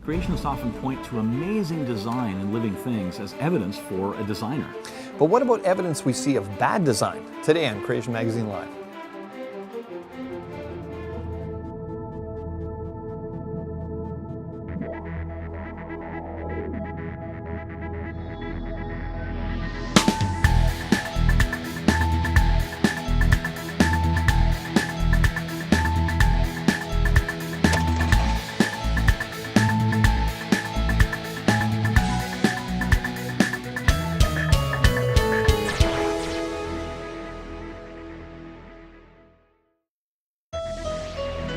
Creationists often point to amazing design in living things as evidence for a designer. But what about evidence we see of bad design? Today on Creation Magazine Live.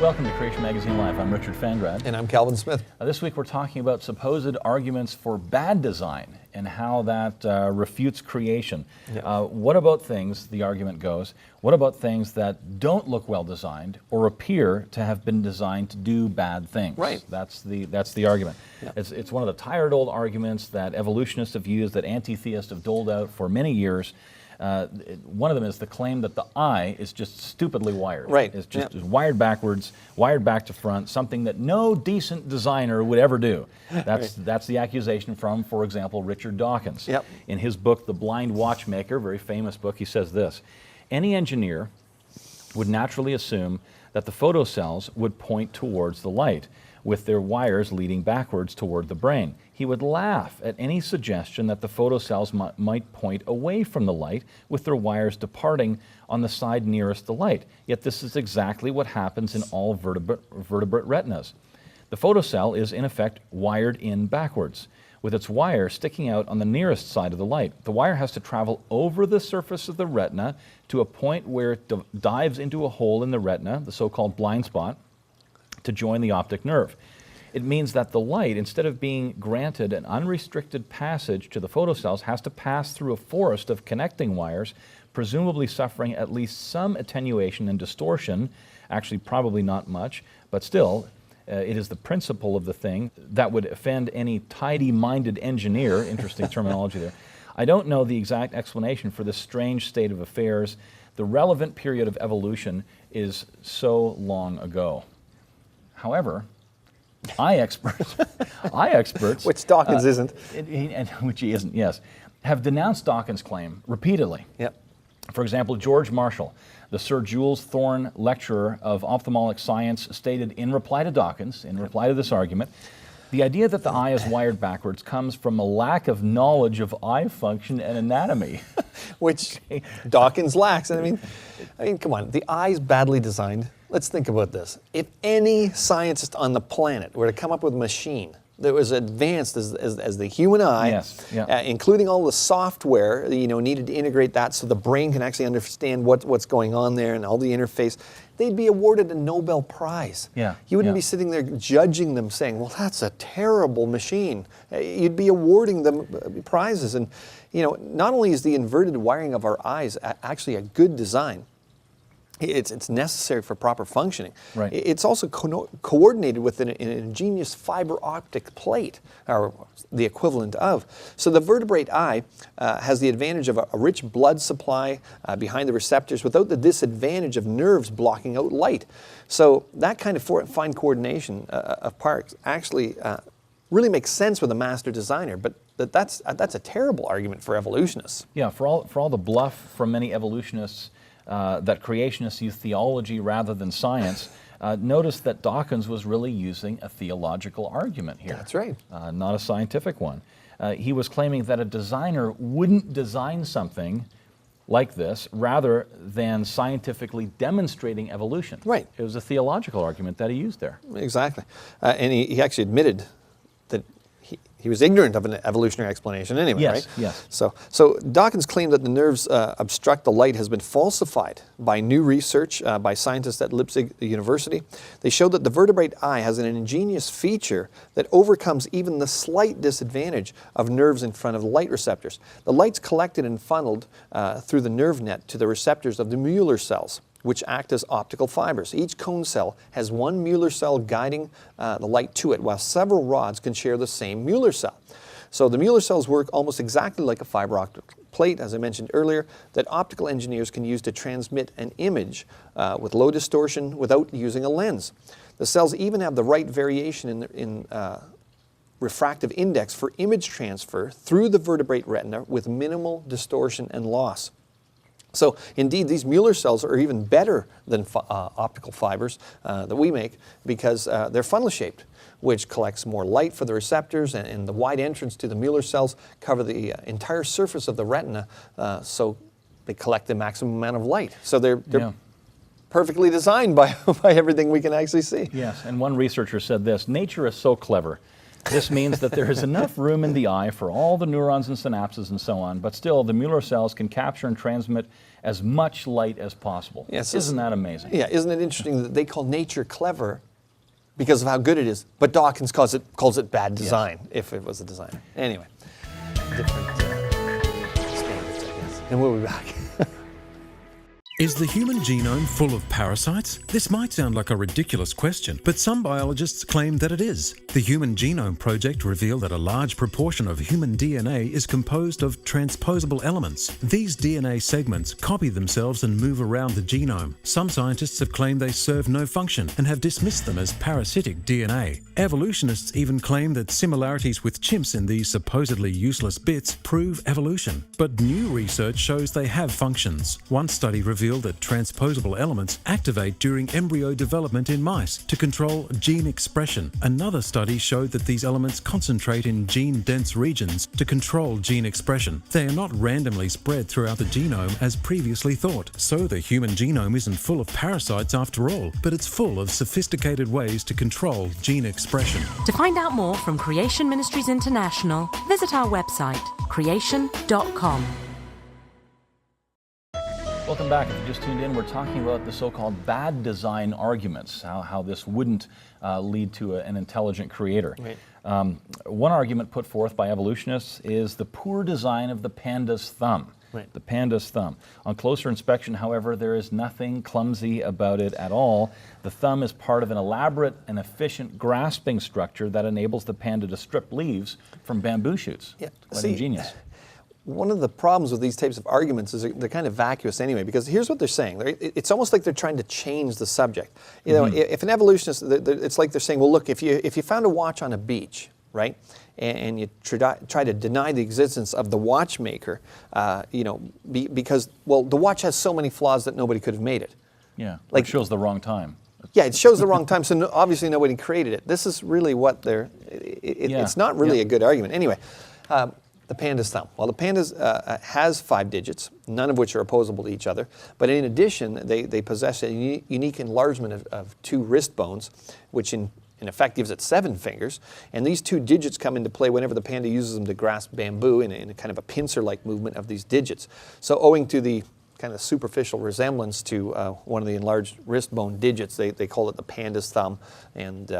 Welcome to Creation Magazine Live. I'm Richard Fangrad. And I'm Calvin Smith. This week we're talking about supposed arguments for bad design and how that refutes creation. Yeah. What about things, the argument goes, what about things that don't look well designed or appear to have been designed to do bad things? Right. That's the argument. Yeah. It's one of the tired old arguments that evolutionists have used, that anti-theists have doled out for many years. One of them is the claim that the eye is just stupidly wired. Right. It's just wired backwards, wired back to front, something that no decent designer would ever do. That's the accusation from, for example, Richard Dawkins. Yep. In his book, The Blind Watchmaker, very famous book, he says this: any engineer would naturally assume that the photocells would point towards the light, with their wires leading backwards toward the brain. He would laugh at any suggestion that the photocells might point away from the light, with their wires departing on the side nearest the light. Yet this is exactly what happens in all vertebrate retinas. The photocell is in effect wired in backwards, with its wire sticking out on the nearest side of the light. The wire has to travel over the surface of the retina to a point where it dives into a hole in the retina, the so-called blind spot, to join the optic nerve. It means that the light, instead of being granted an unrestricted passage to the photocells, has to pass through a forest of connecting wires, presumably suffering at least some attenuation and distortion, actually probably not much, but still, it is the principle of the thing that would offend any tidy-minded engineer, interesting terminology there. I don't know the exact explanation for this strange state of affairs. The relevant period of evolution is so long ago. However, eye experts, Which Dawkins isn't. Which he isn't, yes, have denounced Dawkins' claim repeatedly. Yep. For example, George Marshall, the Sir Jules Thorne lecturer of ophthalmic science, stated in reply to Dawkins, in reply to this argument, the idea that the eye is wired backwards comes from a lack of knowledge of eye function and anatomy. Which Dawkins lacks. I mean, come on, the eye's badly designed. Let's think about this. If any scientist on the planet were to come up with a machine that was advanced as the human eye, yes, yeah. Including all the software needed to integrate that so the brain can actually understand what's going on there and all the interface, they'd be awarded a Nobel Prize. Yeah, you wouldn't be sitting there judging them saying, well, that's a terrible machine. You'd be awarding them prizes. And not only is the inverted wiring of our eyes actually a good design, it's necessary for proper functioning. Right. It's also coordinated with an ingenious fiber optic plate, or the equivalent of. So the vertebrate eye has the advantage of a rich blood supply behind the receptors without the disadvantage of nerves blocking out light. So that kind of fine coordination of parts actually really makes sense with a master designer, but that's a terrible argument for evolutionists. Yeah, for all the bluff from many evolutionists that creationists use theology rather than science, notice that Dawkins was really using a theological argument here. That's right. Not a scientific one. He was claiming that a designer wouldn't design something like this rather than scientifically demonstrating evolution. Right. It was a theological argument that he used there. Exactly. And he actually admitted that he was ignorant of an evolutionary explanation anyway, yes, right? Yes. So Dawkins' claim that the nerves obstruct the light has been falsified by new research by scientists at Leipzig University. They showed that the vertebrate eye has an ingenious feature that overcomes even the slight disadvantage of nerves in front of the light receptors. The light's collected and funneled through the nerve net to the receptors of the Mueller cells, which act as optical fibers. Each cone cell has one Mueller cell guiding the light to it, while several rods can share the same Mueller cell. So the Mueller cells work almost exactly like a fiber optic plate, as I mentioned earlier, that optical engineers can use to transmit an image with low distortion without using a lens. The cells even have the right variation refractive index for image transfer through the vertebrate retina with minimal distortion and loss. So indeed, these Mueller cells are even better than optical fibers that we make because they're funnel-shaped, which collects more light for the receptors, and the wide entrance to the Mueller cells cover the entire surface of the retina, so they collect the maximum amount of light. So they're perfectly designed by everything we can actually see. Yes, and one researcher said this: nature is so clever. This means that there is enough room in the eye for all the neurons and synapses and so on, but still the Mueller cells can capture and transmit as much light as possible. Yes, isn't that amazing? Yeah, isn't it interesting that they call nature clever because of how good it is, but Dawkins calls it bad design, if it was a designer. Anyway, different standards, I guess. And we'll be back. Is the human genome full of parasites? This might sound like a ridiculous question, but some biologists claim that it is. The Human Genome Project revealed that a large proportion of human DNA is composed of transposable elements. These DNA segments copy themselves and move around the genome. Some scientists have claimed they serve no function and have dismissed them as parasitic DNA. Evolutionists even claim that similarities with chimps in these supposedly useless bits prove evolution. But new research shows they have functions. One study revealed that transposable elements activate during embryo development in mice to control gene expression. Another study showed that these elements concentrate in gene-dense regions to control gene expression. They are not randomly spread throughout the genome as previously thought. So the human genome isn't full of parasites after all, but it's full of sophisticated ways to control gene expression. To find out more from Creation Ministries International, visit our website, creation.com. Welcome back. If you just tuned in, we're talking about the so-called bad design arguments, how this wouldn't lead to an intelligent creator. Right. One argument put forth by evolutionists is the poor design of the panda's thumb. Right. The panda's thumb. On closer inspection, however, there is nothing clumsy about it at all. The thumb is part of an elaborate and efficient grasping structure that enables the panda to strip leaves from bamboo shoots. Yeah. Quite See, ingenious. One of the problems with these types of arguments is they're kind of vacuous anyway, because here's what they're saying. It's almost like they're trying to change the subject. You know, if an evolutionist, it's like they're saying, well, look, if you found a watch on a beach, right, and you try to deny the existence of the watchmaker, you know, because, well, the watch has so many flaws that nobody could have made it. Yeah, Like- it shows the wrong time. Yeah, it shows the wrong time, so obviously nobody created it. This is really what they're, it's not really a good argument. Anyway, the panda's thumb. Well, the panda's has 5 digits, none of which are opposable to each other, but in addition, they possess a unique enlargement of 2 wrist bones, which in effect gives it 7 fingers, and these 2 digits come into play whenever the panda uses them to grasp bamboo in a kind of a pincer-like movement of these digits. So owing to the kind of superficial resemblance to one of the enlarged wrist bone digits, they call it the panda's thumb, and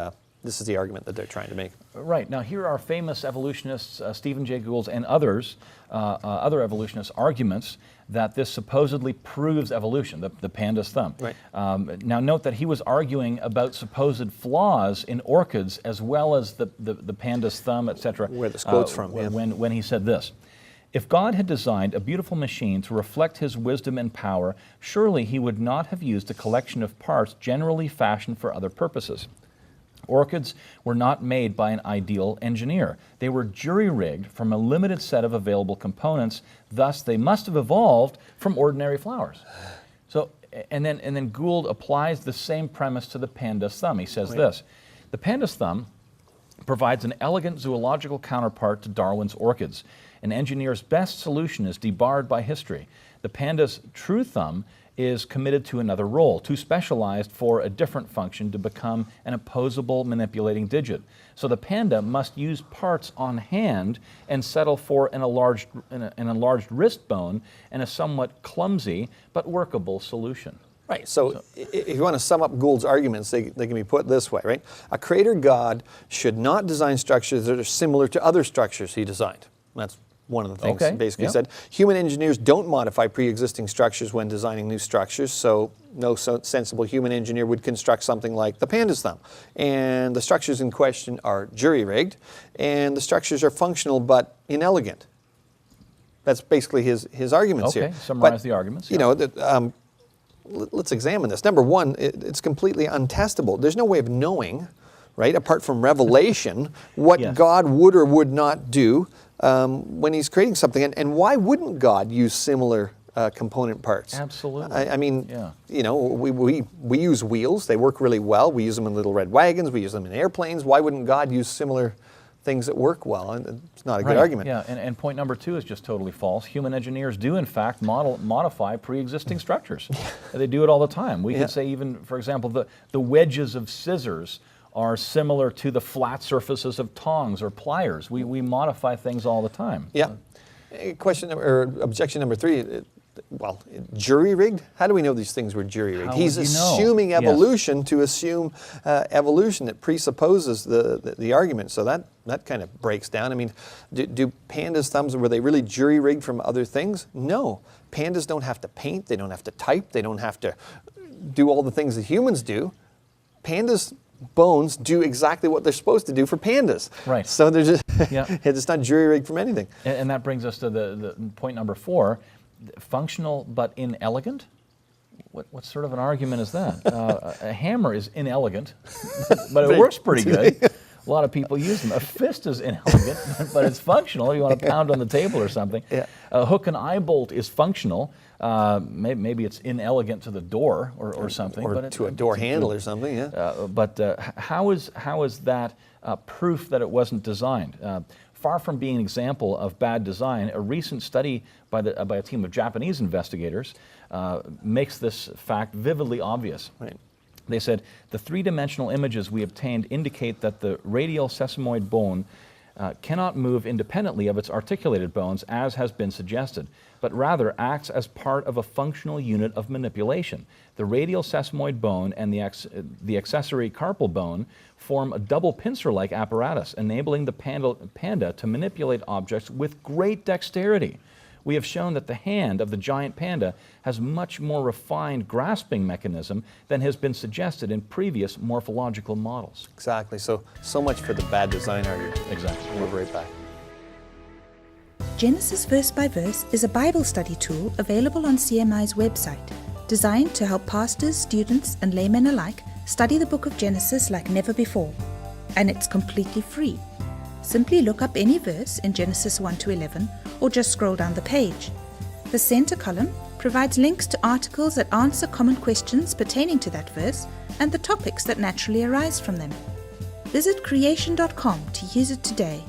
this is the argument that they're trying to make. Right. Now, here are famous evolutionists, Stephen Jay Gould and others, other evolutionists' arguments that this supposedly proves evolution, the panda's thumb. Right. Now, note that he was arguing about supposed flaws in orchids as well as the panda's thumb, etc. Where this quote's from, yeah. When he said this: "If God had designed a beautiful machine to reflect his wisdom and power, surely he would not have used a collection of parts generally fashioned for other purposes. Orchids were not made by an ideal engineer. They were jury-rigged from a limited set of available components. Thus, they must have evolved from ordinary flowers." So, and then Gould applies the same premise to the panda's thumb. He says this: "The panda's thumb provides an elegant zoological counterpart to Darwin's orchids. An engineer's best solution is debarred by history. The panda's true thumb is committed to another role, too specialized for a different function to become an opposable manipulating digit. So the panda must use parts on hand and settle for an enlarged wrist bone and a somewhat clumsy but workable solution." Right, so if you want to sum up Gould's arguments, they can be put this way, right? A creator God should not design structures that are similar to other structures he designed. That's one of the things basically said. Human engineers don't modify pre-existing structures when designing new structures, so no sensible human engineer would construct something like the panda's thumb. And the structures in question are jury-rigged, and the structures are functional but inelegant. That's basically his arguments here. Okay, summarize the arguments. You know, let's examine this. Number one, it's completely untestable. There's no way of knowing right? Apart from revelation, what Yes. God would or would not do when He's creating something. And why wouldn't God use similar component parts? Absolutely. I mean, Yeah. you know, we use wheels. They work really well. We use them in little red wagons. We use them in airplanes. Why wouldn't God use similar things that work well? And it's not a good argument. Yeah, and point number 2 is just totally false. Human engineers do, in fact, modify pre-existing structures. They do it all the time. We Yeah. could say even, for example, the wedges of scissors are similar to the flat surfaces of tongs or pliers. We modify things all the time. Yeah. Question or objection number 3. Well, jury rigged? How do we know these things were jury rigged? How He's would you know? assuming Yes. evolution to assume evolution. It presupposes the argument. So that kind of breaks down. I mean, do pandas' thumbs, were they really jury rigged from other things? No. Pandas don't have to paint. They don't have to type. They don't have to do all the things that humans do. Pandas' bones do exactly what they're supposed to do for pandas. Right. So they're just, Yeah. it's not jury rigged from anything. And that brings us to the point number 4, functional but inelegant. What sort of an argument is that? A hammer is inelegant, but it works pretty good. A lot of people use them. A fist is inelegant, but it's functional. You want to pound on the table or something. Yeah. A hook and eye bolt is functional. Maybe it's inelegant to the door or something. Or but to a door handle or something, yeah. But how is that proof that it wasn't designed? Far from being an example of bad design, a recent study by a team of Japanese investigators makes this fact vividly obvious. Right. They said, the 3-dimensional images we obtained indicate that the radial sesamoid bone cannot move independently of its articulated bones, as has been suggested, but rather acts as part of a functional unit of manipulation. The radial sesamoid bone and the accessory carpal bone form a double pincer-like apparatus, enabling the panda to manipulate objects with great dexterity. We have shown that the hand of the giant panda has much more refined grasping mechanism than has been suggested in previous morphological models. Exactly. So much for the bad design argument. Exactly. We'll be right back. Genesis Verse by Verse is a Bible study tool available on CMI's website, designed to help pastors, students, and laymen alike study the book of Genesis like never before. And it's completely free. Simply look up any verse in Genesis 1 to 11 or just scroll down the page. The center column provides links to articles that answer common questions pertaining to that verse and the topics that naturally arise from them. Visit creation.com to use it today.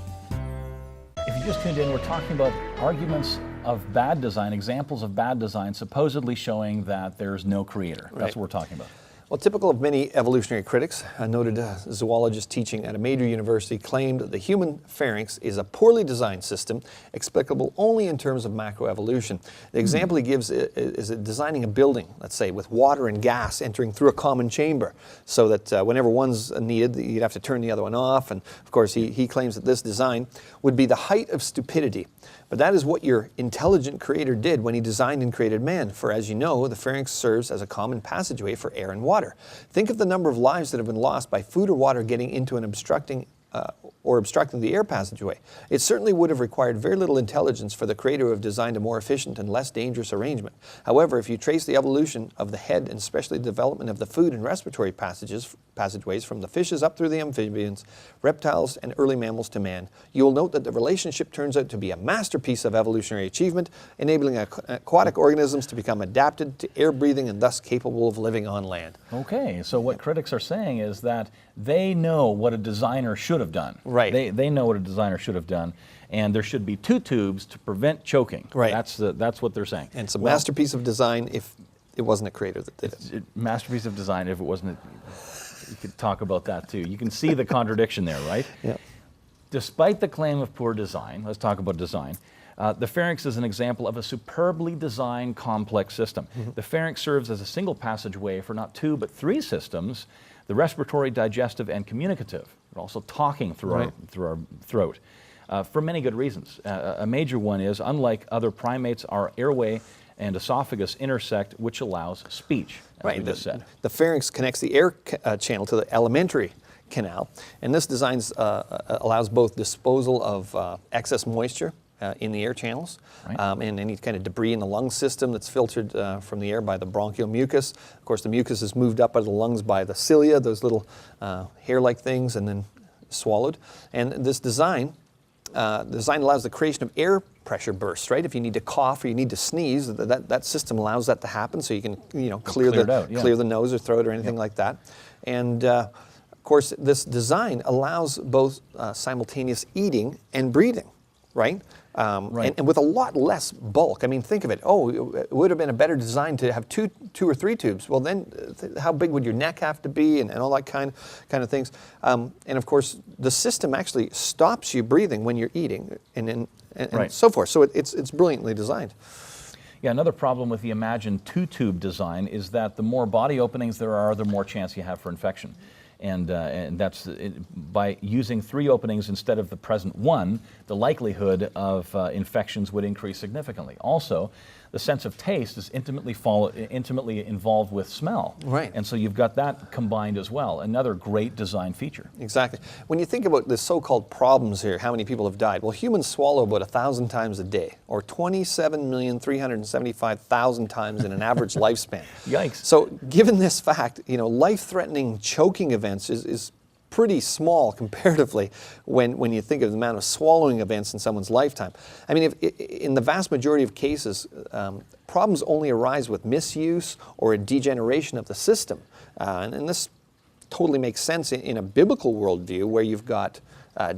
If you just tuned in, we're talking about arguments of bad design, examples of bad design, supposedly showing that there's no creator. Right. That's what we're talking about. Well, typical of many evolutionary critics, a noted zoologist teaching at a major university claimed that the human pharynx is a poorly designed system, explicable only in terms of macroevolution. The example he gives is designing a building, let's say, with water and gas entering through a common chamber, so that whenever one's needed, you'd have to turn the other one off. And of course, he claims that this design would be the height of stupidity. But that is what your intelligent creator did when he designed and created man. For as you know, the pharynx serves as a common passageway for air and water. Think of the number of lives that have been lost by food or water getting into and obstructing the air passageway. It certainly would have required very little intelligence for the creator to have designed a more efficient and less dangerous arrangement. However, if you trace the evolution of the head and especially the development of the food and respiratory passageways from the fishes up through the amphibians, reptiles, and early mammals to man, you will note that the relationship turns out to be a masterpiece of evolutionary achievement, enabling aquatic organisms to become adapted to air breathing and thus capable of living on land. Okay, so what critics are saying is that they know what a designer should have done. Right. They know what a designer should have done, and there should be 2 tubes to prevent choking. Right. That's what they're saying. And it's a masterpiece of design if it wasn't a creator that did it. Masterpiece of design. If it wasn't, you could talk about that too. You can see the contradiction there, right? Yeah. Despite the claim of poor design, let's talk about design. The pharynx is an example of a superbly designed complex system. Mm-hmm. The pharynx serves as a single passageway for not 2 but 3 systems: the respiratory, digestive, and communicative. But also talking through our throat, for many good reasons. A major one is, unlike other primates, our airway and esophagus intersect, which allows speech, as we just said. The pharynx connects the air channel to the alimentary canal, and this design allows both disposal of excess moisture in the air channels, Right. and any kind of debris in the lung system that's filtered from the air by the bronchial mucus. Of course, the mucus is moved up out of the lungs by the cilia, those little hair-like things, and then swallowed. And this design allows the creation of air pressure bursts, right? If you need to cough or you need to sneeze, that system allows that to happen, so you can clear Clear it out, yeah. clear the nose or throat or anything like that. And of course, this design allows both simultaneous eating and breathing, right? Right. And with a lot less bulk. I mean, think of it. Oh, it would have been a better design to have two or three tubes. Well, then how big would your neck have to be, and all that kind of things. And of course, the system actually stops you breathing when you're eating, and Right. so forth. So it's brilliantly designed. Yeah, another problem with the Imagine 2-tube design is that the more body openings there are, the more chance you have for infection. And that's by using 3 openings instead of the present 1, the likelihood of infections would increase significantly. Also, the sense of taste is intimately involved with smell. Right. And so you've got that combined as well. Another great design feature. Exactly. When you think about the so-called problems here, how many people have died? Well, humans swallow about 1,000 times a day, or 27,375,000 times in an average lifespan. Yikes. So given this fact, life-threatening choking events is pretty small comparatively when you think of the amount of swallowing events in someone's lifetime. I mean, in the vast majority of cases, problems only arise with misuse or a degeneration of the system. And this totally makes sense in a biblical worldview where you've got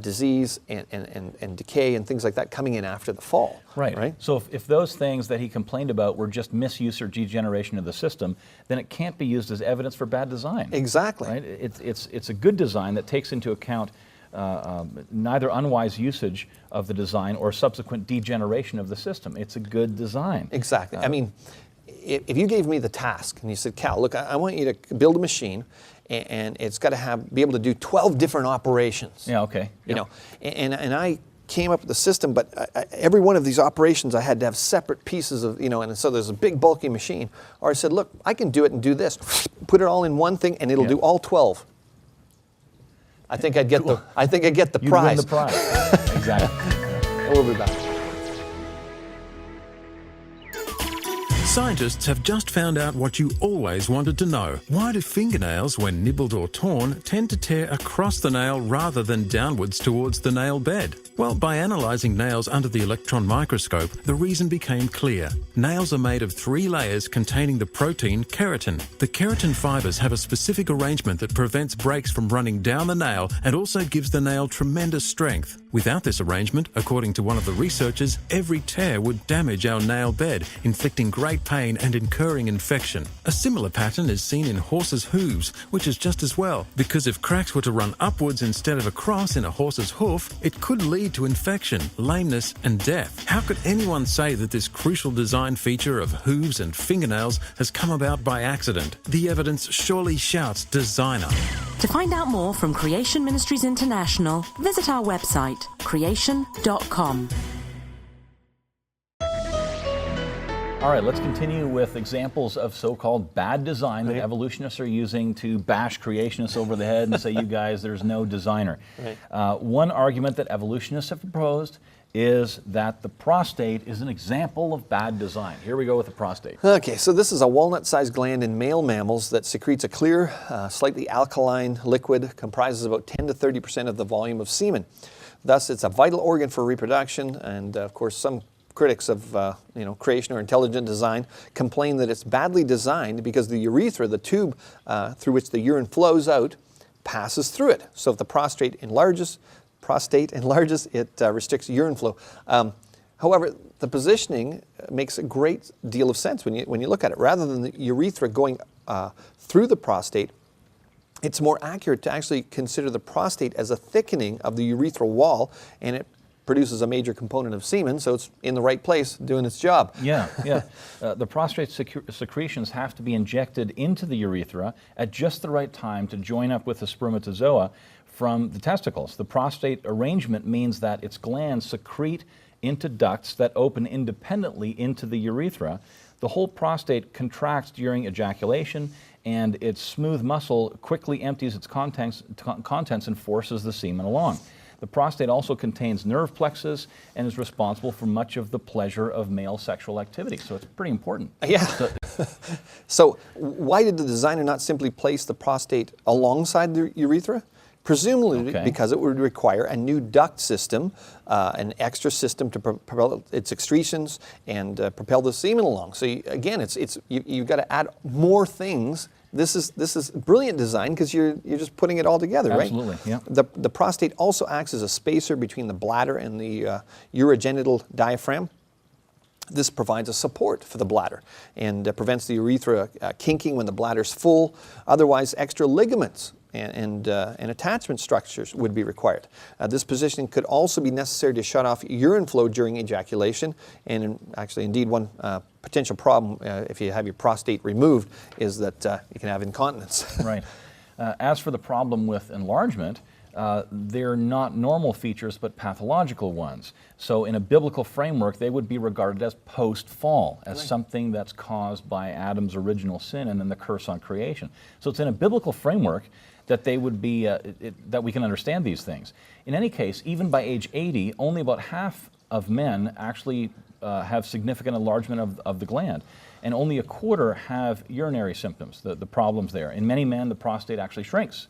disease and decay and things like that coming in after the fall. Right. So if those things that he complained about were just misuse or degeneration of the system, then it can't be used as evidence for bad design. Exactly. Right? It's a good design that takes into account neither unwise usage of the design or subsequent degeneration of the system. It's a good design. Exactly. I mean, if you gave me the task and you said, Cal, look, I want you to build a machine, and it's got to be able to do 12 different operations. Yeah, okay. And I came up with the system, but every one of these operations I had to have separate pieces of, and so there's a big bulky machine. Or I said, look, I can do it and do this. Put it all in one thing and it'll do all 12. I think I'd get the You'd prize. win the prize. Exactly. We'll be back. Scientists have just found out what you always wanted to know. Why do fingernails, when nibbled or torn, tend to tear across the nail rather than downwards towards the nail bed? Well, by analysing nails under the electron microscope, the reason became clear. Nails are made of 3 layers containing the protein keratin. The keratin fibres have a specific arrangement that prevents breaks from running down the nail and also gives the nail tremendous strength. Without this arrangement, according to one of the researchers, every tear would damage our nail bed, inflicting great pain and incurring infection. A similar pattern is seen in horses' hooves, which is just as well, because if cracks were to run upwards instead of across in a horse's hoof, it could lead to infection, lameness, and death. How could anyone say that this crucial design feature of hooves and fingernails has come about by accident? The evidence surely shouts designer. To find out more from Creation Ministries International, visit our website, creation.com. All right, let's continue with examples of so-called bad design that evolutionists are using to bash creationists over the head and say, you guys, there's no designer. One argument that evolutionists have proposed is that the prostate is an example of bad design. Here we go with the prostate. Okay, so this is a walnut-sized gland in male mammals that secretes a clear, slightly alkaline liquid, comprises about 10 to 30% of the volume of semen. Thus, it's a vital organ for reproduction, and of course, some critics of creation or intelligent design complain that it's badly designed because the urethra, the tube through which the urine flows out, passes through it. So if the prostate enlarges, it restricts urine flow. However, the positioning makes a great deal of sense when you look at it. Rather than the urethra going through the prostate, it's more accurate to actually consider the prostate as a thickening of the urethral wall, and it produces a major component of semen, so it's in the right place doing its job. Yeah. The prostate secretions have to be injected into the urethra at just the right time to join up with the spermatozoa from the testicles. The prostate arrangement means that its glands secrete into ducts that open independently into the urethra. The whole prostate contracts during ejaculation, and its smooth muscle quickly empties its contents and forces the semen along. The prostate also contains nerve plexus and is responsible for much of the pleasure of male sexual activity. So it's pretty important. Yeah. So why did the designer not simply place the prostate alongside the urethra? Presumably because it would require a new duct system, an extra system to propel its excretions and propel the semen along. So again, you've got to add more things. This is brilliant design because you're just putting it all together, right? Absolutely, yeah. The prostate also acts as a spacer between the bladder and the urogenital diaphragm. This provides a support for the bladder and prevents the urethra kinking when the bladder's full. Otherwise, extra ligaments and attachment structures would be required. This positioning could also be necessary to shut off urine flow during ejaculation, and actually indeed one potential problem if you have your prostate removed is that you can have incontinence. Right. As for the problem with enlargement, they're not normal features but pathological ones. So in a biblical framework, they would be regarded as post-fall, as something that's caused by Adam's original sin and then the curse on creation. So it's in a biblical framework that they would be, that we can understand these things. In any case, even by age 80, only about half of men actually have significant enlargement of the gland, and only a quarter have urinary symptoms, the problems there. In many men, the prostate actually shrinks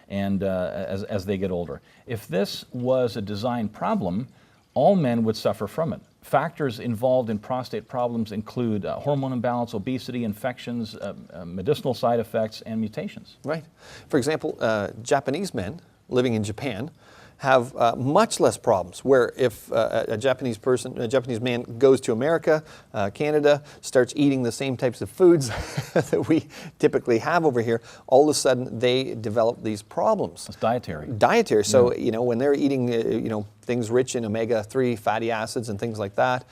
and as they get older. If this was a design problem, all men would suffer from it. Factors involved in prostate problems include hormone imbalance, obesity, infections, medicinal side effects, and mutations. Right. For example, Japanese men living in Japan have much less problems, where if a Japanese man goes to America, Canada, starts eating the same types of foods that we typically have over here, all of a sudden they develop these problems. It's dietary. Dietary. So, when they're eating, things rich in omega-3 fatty acids and things like that,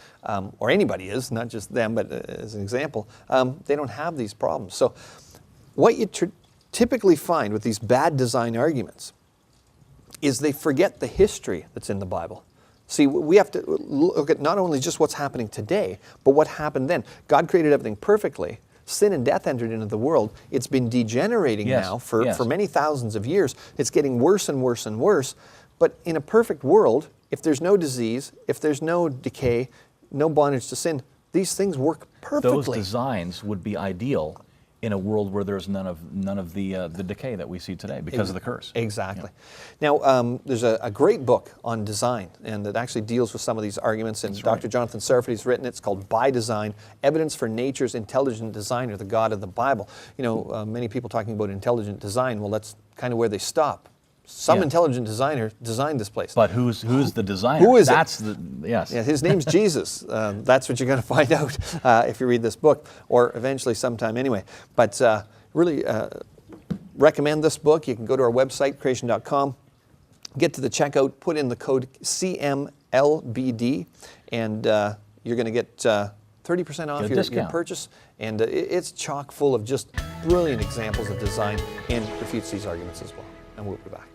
or anybody is, not just them, but as an example, they don't have these problems. So what you typically find with these bad design arguments is they forget the history that's in the Bible. See, we have to look at not only just what's happening today, but what happened then. God created everything perfectly. Sin and death entered into the world. It's been degenerating now for many thousands of years. It's getting worse and worse and worse. But in a perfect world, if there's no disease, if there's no decay, no bondage to sin, these things work perfectly. Those designs would be ideal in a world where there's none of the decay that we see today because of the curse. Exactly. Now, there's a great book on design, and that actually deals with some of these arguments, and Dr. Jonathan Sarfati's written it. It's called By Design, Evidence for Nature's Intelligent Designer, the God of the Bible. Many people talking about intelligent design, well, that's kind of where they stop. Some intelligent designer designed this place. But who's the designer? Who is That's it? Yeah, his name's Jesus. That's what you're going to find out if you read this book, or eventually sometime anyway. But really recommend this book. You can go to our website, creation.com, get to the checkout, put in the code CMLBD, and you're going to get 30% off your purchase. And it's chock full of just brilliant examples of design and refutes these arguments as well. And we'll be back.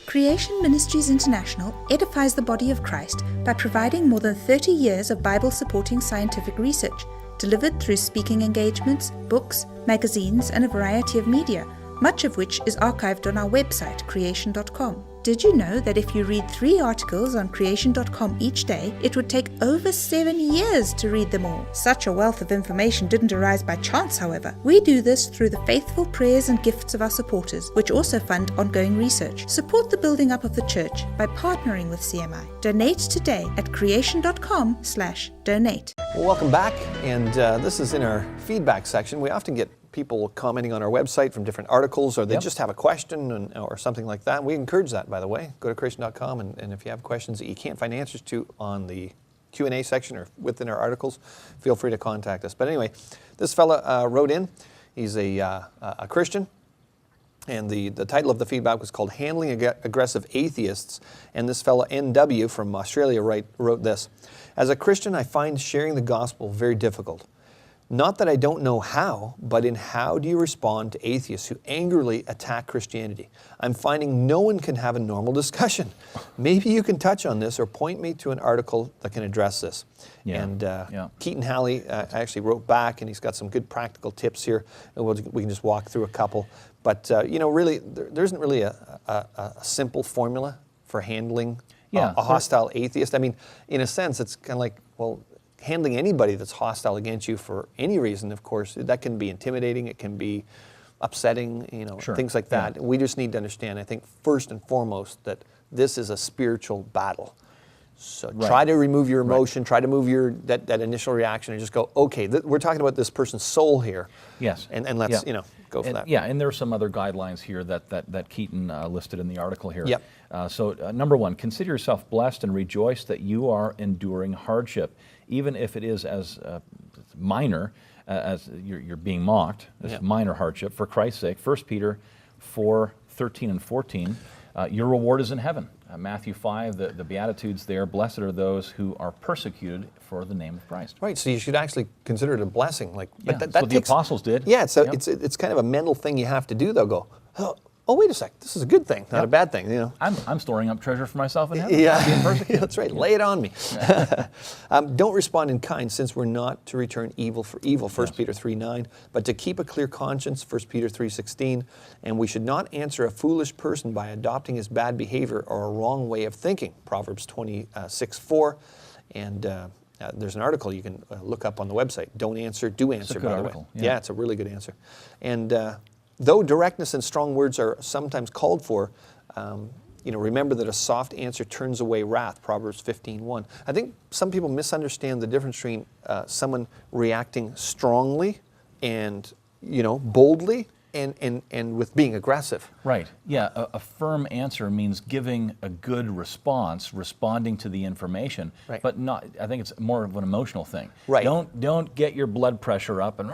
Creation Ministries International edifies the body of Christ by providing more than 30 years of Bible-supporting scientific research, delivered through speaking engagements, books, magazines, and a variety of media, much of which is archived on our website, creation.com. Did you know that if you read 3 articles on creation.com each day, it would take over 7 years to read them all? Such a wealth of information didn't arise by chance, however. We do this through the faithful prayers and gifts of our supporters, which also fund ongoing research. Support the building up of the church by partnering with CMI. Donate today at creation.com/donate. Well, welcome back, and this is in our feedback section. We often get people commenting on our website from different articles, or they just have a question or something like that. We encourage that, by the way. Go to creation.com, and if you have questions that you can't find answers to on the Q&A section or within our articles, feel free to contact us. But anyway, this fella wrote in. He's a Christian, and the title of the feedback was called Handling Aggressive Atheists, and this fella, NW from Australia, wrote this. As a Christian, I find sharing the gospel very difficult. Not that I don't know how, but in how do you respond to atheists who angrily attack Christianity? I'm finding no one can have a normal discussion. Maybe you can touch on this or point me to an article that can address this. And Keaton Halley actually wrote back, and he's got some good practical tips here. And we can just walk through a couple. But, really, there isn't really a simple formula for handling Yeah, a hostile atheist? I mean, in a sense, it's kind of like, well, handling anybody that's hostile against you for any reason, of course, that can be intimidating, it can be upsetting, Sure, things like yeah. that. We just need to understand, I think, first and foremost, that this is a spiritual battle. So Right. try to remove your emotion, try to move that initial reaction, and just go, okay, we're talking about this person's soul here. Yes. And let's, Yeah. go for And- that. Yeah, and there are some other guidelines here that Keaton listed in the article here. Yep. So number one, consider yourself blessed and rejoice that you are enduring hardship, even if it is as minor as you're being mocked, as Yep. minor hardship, for Christ's sake. 1 Peter 4:13 and 14, your reward is in heaven. Matthew 5, the Beatitudes there, blessed are those who are persecuted for the name of Christ. Right, so you should actually consider it a blessing. Like, Yeah, but that's what the apostles did. Yeah, it's Yep. it's kind of a mental thing you have to do. Though, go, oh, wait a sec, this is a good thing, not a Yep. bad thing. I'm storing up treasure for myself in heaven. Yeah, I'm being persecuted. that's right. Lay it on me. Don't respond in kind, since we're not to return evil for evil, 1 Peter 3:9, but to keep a clear conscience, 1 Peter 3:16, and we should not answer a foolish person by adopting his bad behavior or a wrong way of thinking, Proverbs 26:4, and there's an article you can look up on the website. Don't answer, do answer, good by the article, way. yeah. Yeah, it's a really good answer. And though directness and strong words are sometimes called for, remember that a soft answer turns away wrath, Proverbs 15:1. I think some people misunderstand the difference between someone reacting strongly and, boldly and with being aggressive. Right. Yeah. A firm answer means giving a good response, responding to the information, Right. but not. I think it's more of an emotional thing. Right. Don't get your blood pressure up and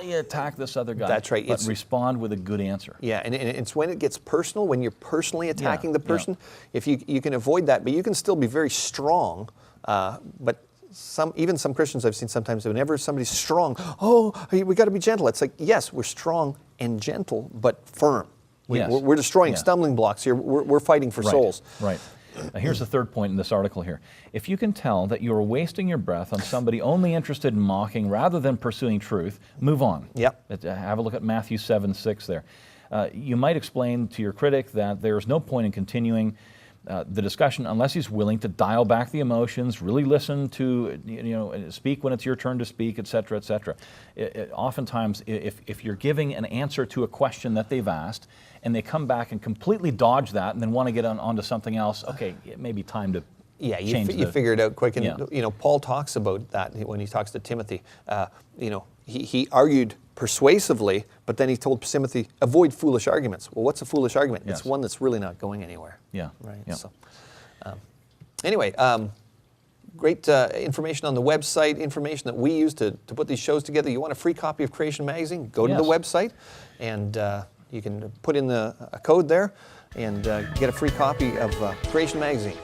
you attack this other guy. That's right. But It's- respond with a good answer. Yeah, and it's when it gets personal, when you're personally attacking the yeah. person, if you can avoid that, but you can still be very strong, but even some Christians I've seen sometimes, whenever somebody's strong, we got to be gentle. It's like, yes, we're strong and gentle, but firm. Yes. We're destroying Yeah. stumbling blocks here. We're fighting for Right. souls. Right. Here's the third point in this article here. If you can tell that you are wasting your breath on somebody only interested in mocking rather than pursuing truth, move on. Yep. Have a look at Matthew 7:6 there. You might explain to your critic that there's no point in continuing the discussion unless he's willing to dial back the emotions, really listen to, speak when it's your turn to speak, et cetera, et cetera. Oftentimes, if you're giving an answer to a question that they've asked and they come back and completely dodge that and then want to get onto something else, okay, it may be time to Yeah, change you figure it out quick. And, Yeah. Paul talks about that when he talks to Timothy. He argued persuasively, but then he told Timothy, avoid foolish arguments. Well, what's a foolish argument? Yes. It's one that's really not going anywhere. Yeah. Right. Yeah. So, anyway, great information on the website, information that we use to put these shows together. You want a free copy of Creation Magazine? Go to the Yes. website, and you can put in a code there and get a free copy of Creation Magazine.